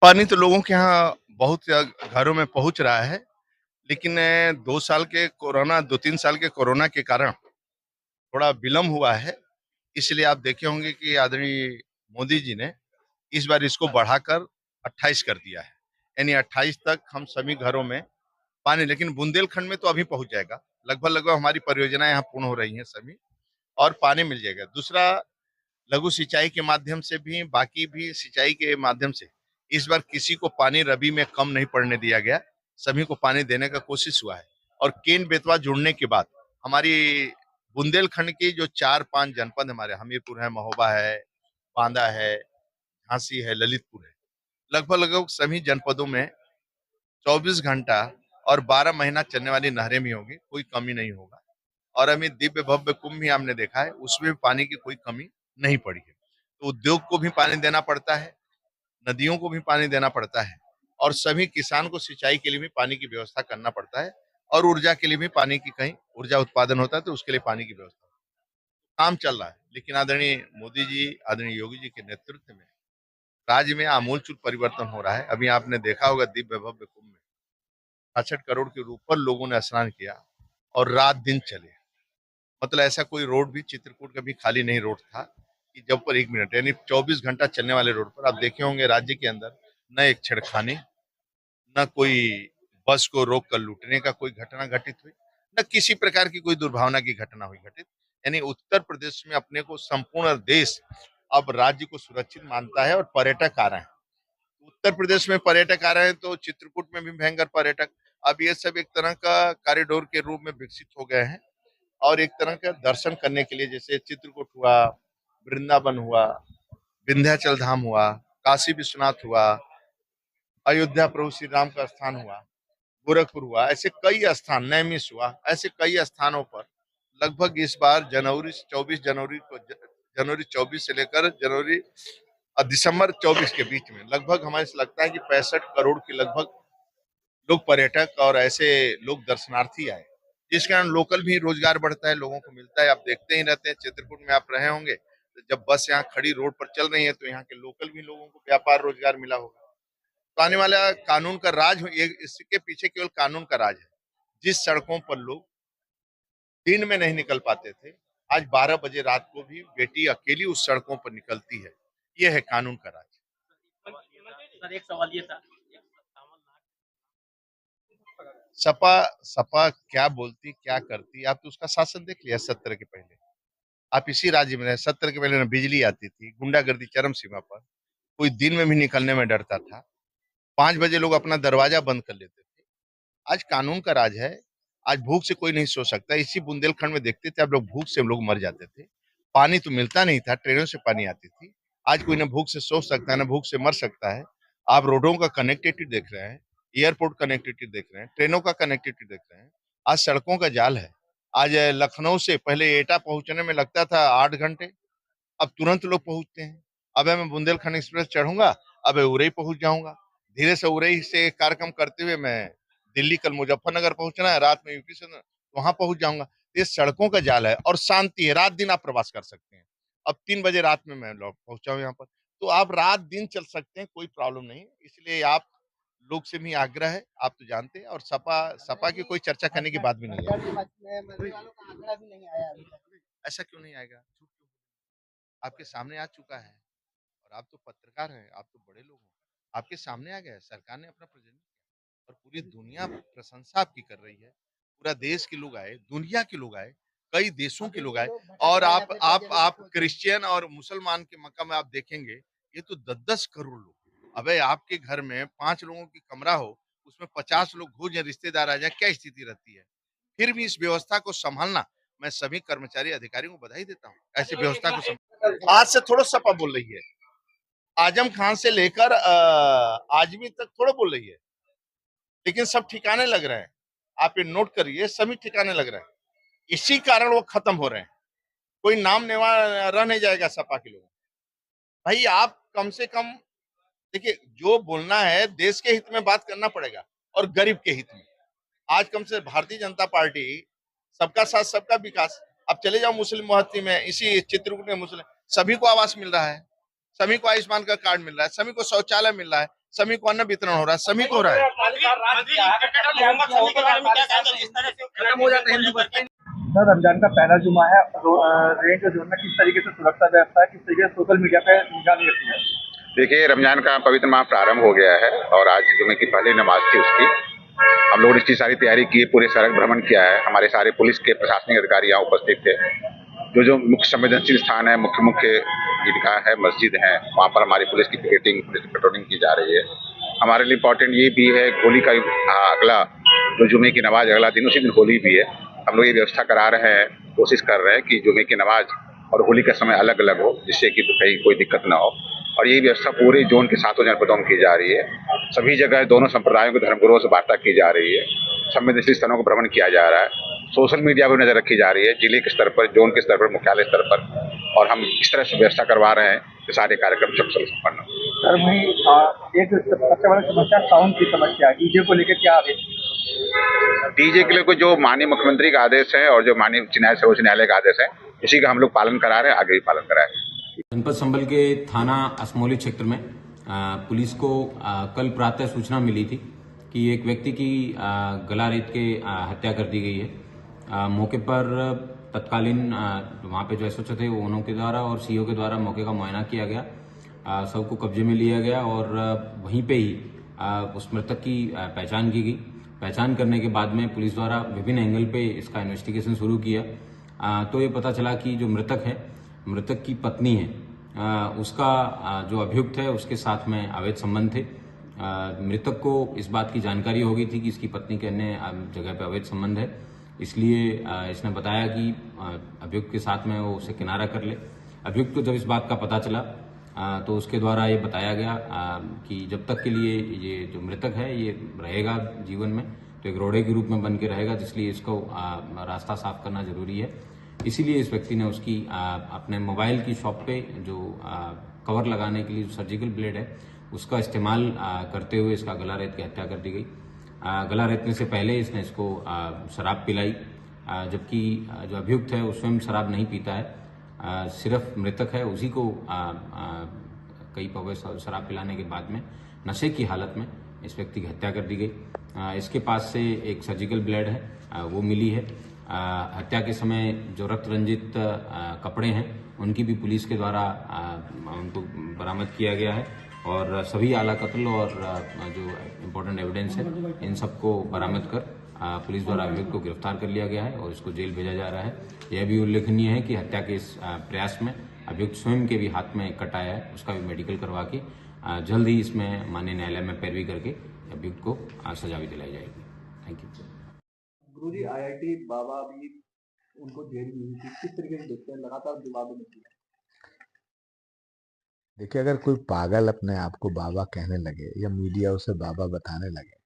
पानी तो लोगों के यहाँ बहुत घरों में पहुंच रहा है, लेकिन 2 साल के कोरोना 2-3 साल के कोरोना के कारण थोड़ा विलम्ब हुआ है। इसलिए आप देखे होंगे कि आदरणीय मोदी जी ने इस बार इसको बढ़ाकर 28 कर दिया है। यानी 28 तक हम सभी घरों में पानी, लेकिन बुंदेलखंड में तो अभी पहुंच जाएगा। लगभग लगभग हमारी परियोजनाएं यहाँ पूर्ण हो रही हैं सभी, और पानी मिल जाएगा। दूसरा, लघु सिंचाई के माध्यम से भी, बाकी भी सिंचाई के माध्यम से इस बार किसी को पानी रबी में कम नहीं पड़ने दिया गया। सभी को पानी देने का कोशिश हुआ है। और केन बेतवा जुड़ने के बाद हमारी बुंदेलखंड की जो 4-5 जनपद हमारे, हमीरपुर है, महोबा है, बांदा है, झांसी है, ललितपुर है, लगभग लगभग सभी जनपदों में 24 घंटा और 12 महीना चलने वाली नहरें भी होंगी, कोई कमी नहीं होगा। और अभी दिव्य भव्य कुंभ भी हमने देखा है, उसमें भी पानी की कोई कमी नहीं पड़ी है। तो उद्योग को भी पानी देना पड़ता है, नदियों को भी पानी देना पड़ता है, और सभी किसान को सिंचाई के लिए भी पानी की व्यवस्था करना पड़ता है, और ऊर्जा के लिए भी पानी की, कहीं ऊर्जा उत्पादन होता है तो उसके लिए पानी की व्यवस्था, काम चल रहा है। लेकिन आदरणीय मोदी जी, आदरणीय योगी जी के नेतृत्व में राज्य में आमूलचूल परिवर्तन हो रहा है। अभी आपने देखा होगा दिव्य भव्य कुंभ में 66 करोड़ के ऊपर लोगों ने स्नान किया, और रात दिन चले। मतलब ऐसा कोई रोड भी चित्रकूट का भी खाली नहीं रोड था कि जब पर 1 मिनट, यानी 24 घंटा चलने वाले रोड पर आप देखे होंगे राज्य के अंदर न एक छेड़खानी, न कोई बस को रोक कर लूटने का कोई घटना घटित हुई, न किसी प्रकार की कोई दुर्भावना की घटना हुई घटित। यानी उत्तर प्रदेश में अपने को संपूर्ण देश अब राज्य को सुरक्षित मानता है, और पर्यटक आ रहे हैं। उत्तर प्रदेश में पर्यटक आ रहे हैं तो चित्रकूट में भी भयंकर पर्यटक। अब ये सब एक तरह का कॉरिडोर के रूप में विकसित हो गए हैं, और एक तरह का दर्शन करने के लिए, जैसे चित्रकूट हुआ, वृंदावन हुआ, विंध्याचल धाम हुआ, काशी विश्वनाथ हुआ, अयोध्या प्रभु श्री राम का स्थान हुआ, गोरखपुर हुआ, ऐसे कई स्थान, नैमिष हुआ, ऐसे कई स्थानों पर लगभग इस बार जनवरी 24 से लेकर दिसंबर 24 के बीच में लगभग हमारे से लगता है कि 65 करोड़ के लगभग लोग पर्यटक और ऐसे लोग दर्शनार्थी आए, जिस कारण लोकल भी रोजगार बढ़ता है, लोगों को मिलता है। आप देखते ही रहते हैं, चित्रकूट में आप रहे होंगे, तो जब बस यहाँ खड़ी रोड पर चल रही है तो यहाँ के लोकल भी लोगों को व्यापार रोजगार मिला होगा। तो आने वाला कानून का राज, इसके पीछे केवल कानून का राज है। जिस सड़कों पर लोग दिन में नहीं निकल पाते थे, आज 12 बजे रात को भी बेटी अकेली उस सड़कों पर निकलती है। ये है कानून का राज। सर एक सवाल ये था, सपा सपा क्या बोलती क्या करती, आप तो उसका शासन देख लिया 70 के पहले। आप इसी राज्य में रहे, 70 के पहले न बिजली आती थी, गुंडागर्दी चरम सीमा पर, कोई दिन में भी निकलने में डरता था, 5 बजे लोग अपना दरवाजा बंद कर लेते थे। आज कानून का राज है। आज भूख से कोई नहीं सो सकता। इसी बुंदेलखंड में देखते थे आप लोग, भूख से हम लोग मर जाते थे। पानी तो मिलता नहीं था, ट्रेनों से पानी आती थी। आज कोई ना भूख से सो सकता है, ना भूख से मर सकता है। आप रोडों का कनेक्टिविटी देख रहे हैं, एयरपोर्ट कनेक्टिविटी देख रहे हैं, ट्रेनों का कनेक्टिविटी देख रहे हैं। आज सड़कों का जाल है। आज लखनऊ से पहले एटा पहुंचने में लगता था 8 घंटे, अब तुरंत लोग पहुंचते हैं। अब मैं बुंदेलखंड एक्सप्रेस चढ़ूंगा, अब उरई पहुंच जाऊंगा। धीरे से उरई से कार्यक्रम करते हुए मैं दिल्ली, कल मुजफ्फरनगर पहुंचना है, रात में यूपी से वहां पहुंच जाऊंगा। ये सड़कों का जाल है और शांति है, रात दिन आप प्रवास कर सकते हैं। अब 3 बजे रात में मैं लौट पहुंचा हूँ यहाँ पर, तो आप रात दिन चल सकते हैं, कोई प्रॉब्लम नहीं है। इसलिए आप लोग से भी आग्रह है, आप तो जानते हैं, और सपा सपा की कोई चर्चा करने की बात भी नहीं है। ऐसा क्यों नहीं आएगा, झूठ क्यों? आपके सामने आ चुका है, और आप तो पत्रकार हैं, आप तो बड़े लोग हैं, आपके सामने आ गया है। सरकार ने अपना प्रेजेंट किया, और पूरी दुनिया प्रशंसा आपकी कर रही है। पूरा देश के लोग आए, दुनिया के लोग आए, कई देशों के लोग आए। और आप क्रिश्चियन और मुसलमान के मक्का में आप देखेंगे, ये तो 10-10 करोड़ लोग। अबे आपके घर में 5 लोगों की कमरा हो, उसमें 50 लोग घुस जाए, रिश्तेदार आ जाए, क्या स्थिति रहती है? फिर भी इस व्यवस्था को संभालना, मैं सभी कर्मचारी अधिकारियों को बधाई देता हूँ। ऐसी व्यवस्था को आज से थोड़ा सपा बोल रही है, आजम खान से लेकर आजमी तक थोड़ा बोल रही है, लेकिन सब ठिकाने लग रहे हैं। आप ये नोट करिए, सभी ठिकाने लग रहे हैं। इसी कारण वो खत्म हो रहे हैं। कोई नाम नेवा रह नहीं जाएगा सपा के लोग। भाई आप कम से कम देखिए, जो बोलना है देश के हित में बात करना पड़ेगा, और गरीब के हित में। आज कम से भारतीय जनता पार्टी सबका साथ सबका विकास, अब चले जाओ मुस्लिम मोहत्ती में, इसी चित्रकूट में मुस्लिम सभी को आवास मिल रहा है, सभी को आयुष्मान का कार्ड मिल रहा है, सभी को शौचालय मिल रहा है, सभी को अन्न वितरण हो रहा है, सभी को हो रहा है। सर रमजान का पहला जुमा है, रेंज जोन में किस तरीके से सुरक्षा व्यवस्था है, किस तरीके से सोशल मीडिया पे निगरानी रखी है? देखिए, रमजान का पवित्र माह प्रारंभ हो गया है और आज जुमे की पहली नमाज थी उसकी। हम लोगों ने इसकी सारी तैयारी की, पूरे सड़क भ्रमण किया है, हमारे सारे पुलिस के प्रशासनिक अधिकारी यहाँ उपस्थित थे। जो जो मुख्य संवेदनशील स्थान है, मुख्य मुख्य ईदगाह है, मस्जिद है, वहाँ पर हमारी पुलिस की पिकेटिंग, पुलिस की पेट्रोलिंग की जा रही है। हमारे लिए इम्पोर्टेंट ये भी है, होली का अगला जो जुमे की नमाज अगला दिन, उसी दिन होली भी है। हम लोग ये व्यवस्था करा रहे हैं, कोशिश कर रहे हैं कि जुमे की नमाज और होली का समय अलग अलग हो, जिससे कि कहीं कोई दिक्कत ना हो। और यही व्यवस्था पूरे जोन के 7 जनपदों में की जा रही है। सभी जगह दोनों संप्रदायों के धर्मगुरुओं से वार्ता की जा रही है, संवेदनशील स्थलों का भ्रमण किया जा रहा है, सोशल मीडिया पर नजर रखी जा रही है, जिले के स्तर पर, जोन के स्तर पर, मुख्यालय स्तर पर, और हम इस तरह से व्यवस्था करवा रहे हैं कि सारे कार्यक्रम सफल संपन्न हो। सर वही एक सबसे बड़ी समस्या साउंड की समस्या है, डीजे को लेकर क्या आदेश? डीजे के लिए कोई जो माननीय मुख्यमंत्री का आदेश है और जो माननीय सर्वोच्च न्यायालय का आदेश है, इसी का हम लोग पालन करा रहे हैं, आगे भी पालन कराएंगे। जनपद संभल के थाना असमोली क्षेत्र में पुलिस को कल प्रातः सूचना मिली थी कि एक व्यक्ति की गला रेत के हत्या कर दी गई है। मौके पर तत्कालीन वहाँ पे जो एसओच थे उन्हों के द्वारा और सीओ के द्वारा मौके का मुआयना किया गया, सब को कब्जे में लिया गया और वहीं पे ही उस मृतक की पहचान की गई। पहचान करने के बाद में पुलिस द्वारा विभिन्न एंगल पे इसका इन्वेस्टिगेशन शुरू किया तो ये पता चला कि जो मृतक है, मृतक की पत्नी है, उसका जो अभियुक्त है उसके साथ में अवैध संबंध थे। मृतक को इस बात की जानकारी हो गई थी कि इसकी पत्नी के अन्य जगह पे अवैध संबंध है, इसलिए इसने बताया कि अभियुक्त के साथ में वो उसे किनारा कर ले। अभियुक्त को जब इस बात का पता चला तो उसके द्वारा ये बताया गया कि जब तक के लिए ये जो मृतक है ये रहेगा जीवन में तो एक रोड़े के रूप में बन के रहेगा, इसलिए इसको रास्ता साफ करना जरूरी है। इसीलिए इस व्यक्ति ने उसकी अपने मोबाइल की शॉप पे जो कवर लगाने के लिए जो सर्जिकल ब्लेड है उसका इस्तेमाल करते हुए इसका गला रेत की हत्या कर दी गई। गला रेतने से पहले इसने इसको शराब पिलाई, जबकि जो अभियुक्त है वो स्वयं शराब नहीं पीता है, सिर्फ मृतक है उसी को कई पौवे शराब पिलाने के बाद में नशे की हालत में इस व्यक्ति की हत्या कर दी गई। इसके पास से एक सर्जिकल ब्लेड है वो मिली है। हत्या के समय जो रक्त रंजित कपड़े हैं उनकी भी पुलिस के द्वारा उनको बरामद किया गया है और सभी आला कत्ल और जो इम्पोर्टेंट एविडेंस है इन सबको बरामद कर पुलिस द्वारा अभियुक्त को गिरफ्तार कर लिया गया है और इसको जेल भेजा जा रहा है। यह भी उल्लेखनीय है कि हत्या के इस प्रयास में अभियुक्त स्वयं के भी हाथ में कट आया है, उसका भी मेडिकल करवा के जल्द ही इसमें माननीय न्यायालय में पैरवी करके अभियुक्त को सजा भी दिलाई जाएगी। Thank you. गुरुजी आईआईटी बाबा भी उनको जेल मिली थी, किस तरीके से देखते हैं लगातार दिमाग में? देखिए, अगर कोई पागल अपने आप को बाबा कहने लगे या मीडिया उसे बाबा बताने लगे,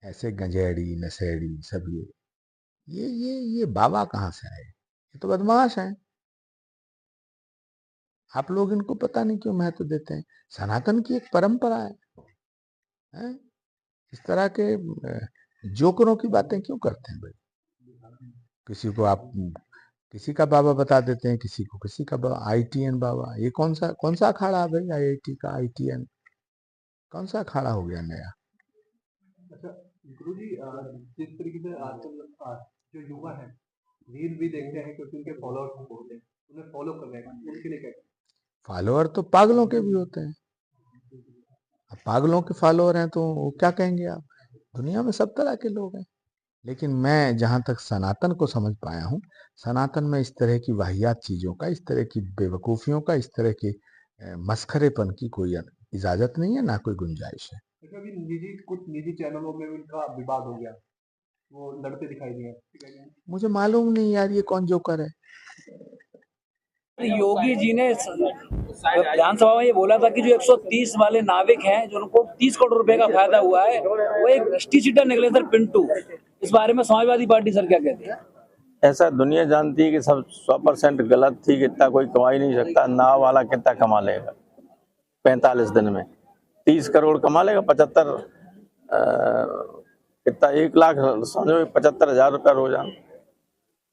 ऐसे गंजेड़ी नशेड़ी सब ये बाबा कहाँ से आए? ये तो बदमाश हैं। आप लोग इनको पता नहीं क्यों महत्व देते हैं। सनातन की एक परंपरा है? इस तरह के जोकरों की बातें क्यों करते हैं भाई? किसी को आप किसी का बाबा बता देते हैं, किसी को किसी का बाबा। आईटीएन बाबा, ये कौन सा अखाड़ा है भाई? आईआईटी का आईटीएन कौन सा अखाड़ा हो गया नया? अच्छा गुरुजी, जिस तरीके से आजकल जो युवा है रील भी देखते हैं क्योंकि उनके फॉलोअर्स होते हैं, उन्हें फॉलो कर रहे हैं, उनके लिए क्या? फॉलोअर तो पागलों के भी होते हैं। अब पागलों के फॉलोअर हैं तो वो क्या कहेंगे आप? दुनिया में सब तरह के लोग हैं, लेकिन मैं जहां तक सनातन को समझ पाया हूँ, सनातन में इस तरह की वाहियात चीजों का, इस तरह की बेवकूफियों का, इस तरह के मस्खरेपन की कोई इजाजत नहीं है, ना कोई गुंजाइश है। कुछ निजी चैनलों में उनका विवाद हो गया, वो लड़ते दिखाई दिए। मुझे मालूम नहीं यार ये कौन जोकर है। योगी जी ने विधानसभा में ये बोला था कि जो 130 वाले नाविक हैं जो उनको 30 करोड़ रुपए का फायदा हुआ है वो एक भ्रष्टी चीटर निकले सर, पिंटू। इस बारे में समाजवादी पार्टी सर क्या कहती है? ऐसा दुनिया जानती है कि सब 100% गलत थी, कितना कोई कमा ही नहीं सकता। नाव वाला कितना कमा लेगा 45 दिन में? 30 करोड़ कमा लेगा। 75 कितना 1 लाख समझो 75,000 रुपया रोजाना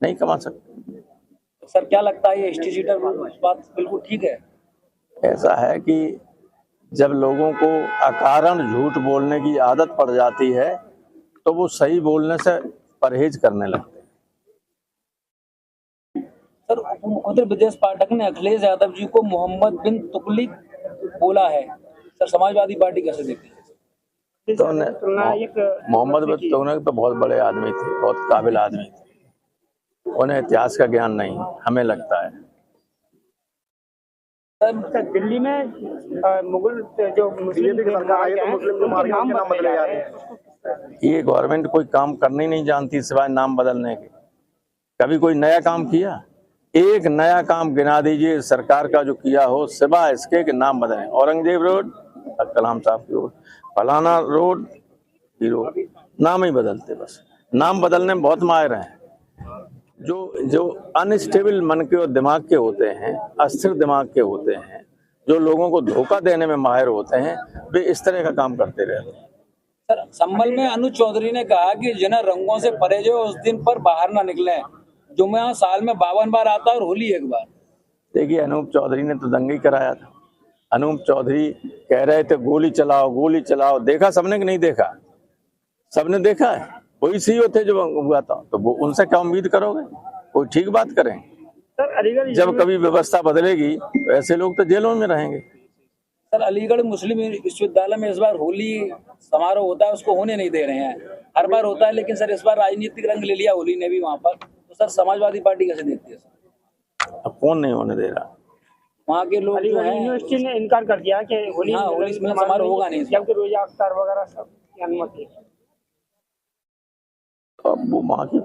नहीं कमा सकते। सर क्या लगता है ये एसटी सीटर बात बिल्कुल ठीक है? ऐसा है कि जब लोगों को अकारण झूठ बोलने की आदत पड़ जाती है तो वो सही बोलने से परहेज करने लगते हैं। सर उप मुख्यमंत्री ब्रजेश पाठक ने अखिलेश यादव जी को मोहम्मद बिन तुगलक बोला है, सर समाजवादी पार्टी कैसे देखती है? तो मोहम्मद बिन तुगलक तो बहुत बड़े आदमी थे, बहुत काबिल आदमी थे, उन्हें इतिहास का ज्ञान नहीं, हमें लगता है। सर दिल्ली में मुगल जो मुस्लिम नाम बदले जा रहे हैं, ये गवर्नमेंट कोई काम करना ही नहीं जानती सिवाय नाम बदलने के। कभी कोई नया काम किया? एक नया काम गिना दीजिए सरकार का जो किया हो सिवाय इसके कि नाम बदले। औरंगजेब रोड कलाम साहब की रोड, फलाना रोड की रोड, नाम ही बदलते, बस नाम बदलने में बहुत माहिर हैं। जो अनस्टेबल मन के और दिमाग के होते हैं, अस्थिर दिमाग के होते हैं, जो लोगों को धोखा देने में माहिर होते हैं, वे इस तरह का काम करते रहते हैं। सर संभल में अनुज चौधरी ने कहा कि जिन्हें रंगों से परे जो उस दिन पर बाहर ना निकले, जो मैं साल में 52 बार आता और होली एक बार। देखिए अनूप चौधरी ने तो दंगा ही कराया था। अनूप चौधरी कह रहे थे गोली चलाओ गोली चलाओ, देखा सबने कि नहीं देखा? सबने देखा है, वही सीईओ थे जो हुआ था, तो वो उनसे क्या उम्मीद करोगे? कोई ठीक बात करें। सर अलीगढ़ जब कभी व्यवस्था बदलेगी तो ऐसे लोग तो जेलों में रहेंगे। सर अलीगढ़ मुस्लिम विश्वविद्यालय में इस बार होली समारोह होता है, उसको होने नहीं दे रहे हैं। हर बार होता है लेकिन सर इस बार राजनीतिक रंग ले लिया होली ने भी वहाँ पर, तो सर समाजवादी पार्टी कैसे देखती है? अब कौन नहीं होने दे रहा? वहाँ के लोग जो हैं, यूनिवर्सिटी ने इनकार कर दिया कि होली में समारोह होगा नहीं, जबकि रोजा अख्तार वगैरह सब की अनुमति है। अब वो वहाँ की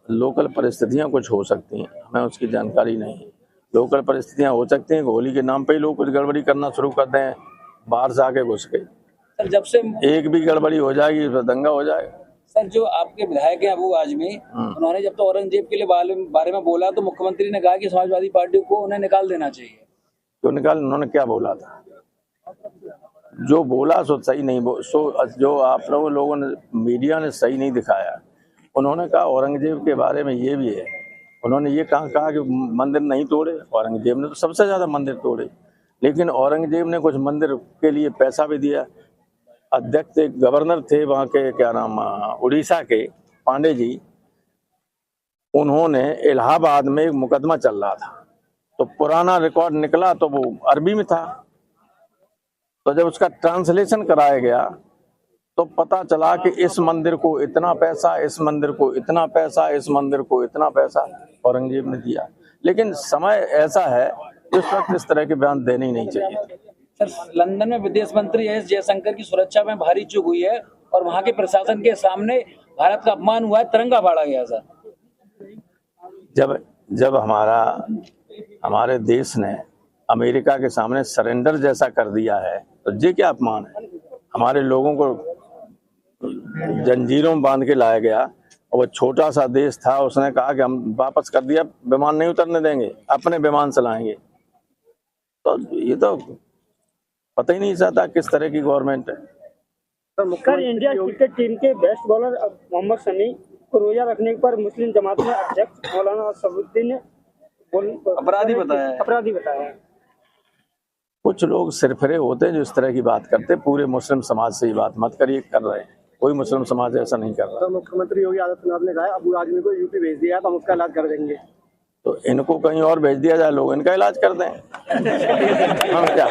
लोकल परिस्थितियाँ कुछ हो सकती हैं, हमें उसकी जानकारी नहीं है। लोकल परिस्थितियाँ हो सकती हैं कि होली के नाम पे ही लोग कुछ गड़बड़ी करना शुरू कर दें, बाहर से आके घुस गए। सर जब से एक भी गड़बड़ी हो जाएगी तो दंगा हो जाएगा। सर जो आपके विधायक हैं अबू आजमी, उन्होंने जब तो औरंगजेब के लिए बारे में बोला तो मुख्यमंत्री ने कहा कि समाजवादी पार्टी को उन्हें निकाल देना चाहिए। क्यों निकाल? उन्होंने क्या बोला था? जो बोला सो सही नहीं, जो आप लोगों ने मीडिया ने सही नहीं दिखाया। उन्होंने कहा औरंगजेब के बारे में ये भी है, उन्होंने ये कहा कि मंदिर नहीं तोड़े। औरंगजेब ने तो सबसे ज्यादा मंदिर तोड़े, लेकिन औरंगजेब ने कुछ मंदिर के लिए पैसा भी दिया। अध्यक्ष एक गवर्नर थे वहाँ के, क्या नाम, उड़ीसा के, पांडे जी, उन्होंने इलाहाबाद में एक मुकदमा चल रहा था, तो पुराना रिकॉर्ड निकला तो वो अरबी में था, तो जब उसका ट्रांसलेशन कराया गया तो पता चला कि इस मंदिर को इतना पैसा, इस मंदिर को इतना पैसा, इस मंदिर को इतना पैसा औरंगजेब ने दिया। लेकिन समय ऐसा है इस वक्त इस तरह के बयान देने ही नहीं चाहिए। सर लंदन में विदेश मंत्री एस जयशंकर की सुरक्षा में भारी चूक हुई है और वहाँ के प्रशासन के सामने भारत का अपमान हुआ है, तिरंगा फाड़ा गया। सर जब हमारे देश ने अमेरिका के सामने सरेंडर जैसा कर दिया है तो ये क्या अपमान है? हमारे लोगों को जंजीरों में बांध के लाया गया और वो छोटा सा देश था, उसने कहा कि हम वापस कर दिया, विमान नहीं उतरने देंगे, अपने विमान चलाएंगे। तो ये तो पता ही नहीं चाहता किस तरह की गवर्नमेंट है। सर इंडिया क्रिकेट टीम के बेस्ट बॉलर मोहम्मद शमी को रोजा रखने पर मुस्लिम जमात में अध्यक्ष मौलाना असदुद्दीन ने अपराधी बताया। कुछ लोग सिरफिरे होते हैं जो इस तरह की बात करते, पूरे मुस्लिम समाज से ये बात मत करिए, कर रहे हैं। कोई मुस्लिम समाज ऐसा नहीं कर रहा। तो मुख्यमंत्री योगी आदित्यनाथ ने कहा अबू आजमी को यूपी भेज दिया, तो हम उसका इलाज कर देंगे। तो इनको कहीं और भेज दिया जाए, लोग इनका इलाज कर दें। हम क्या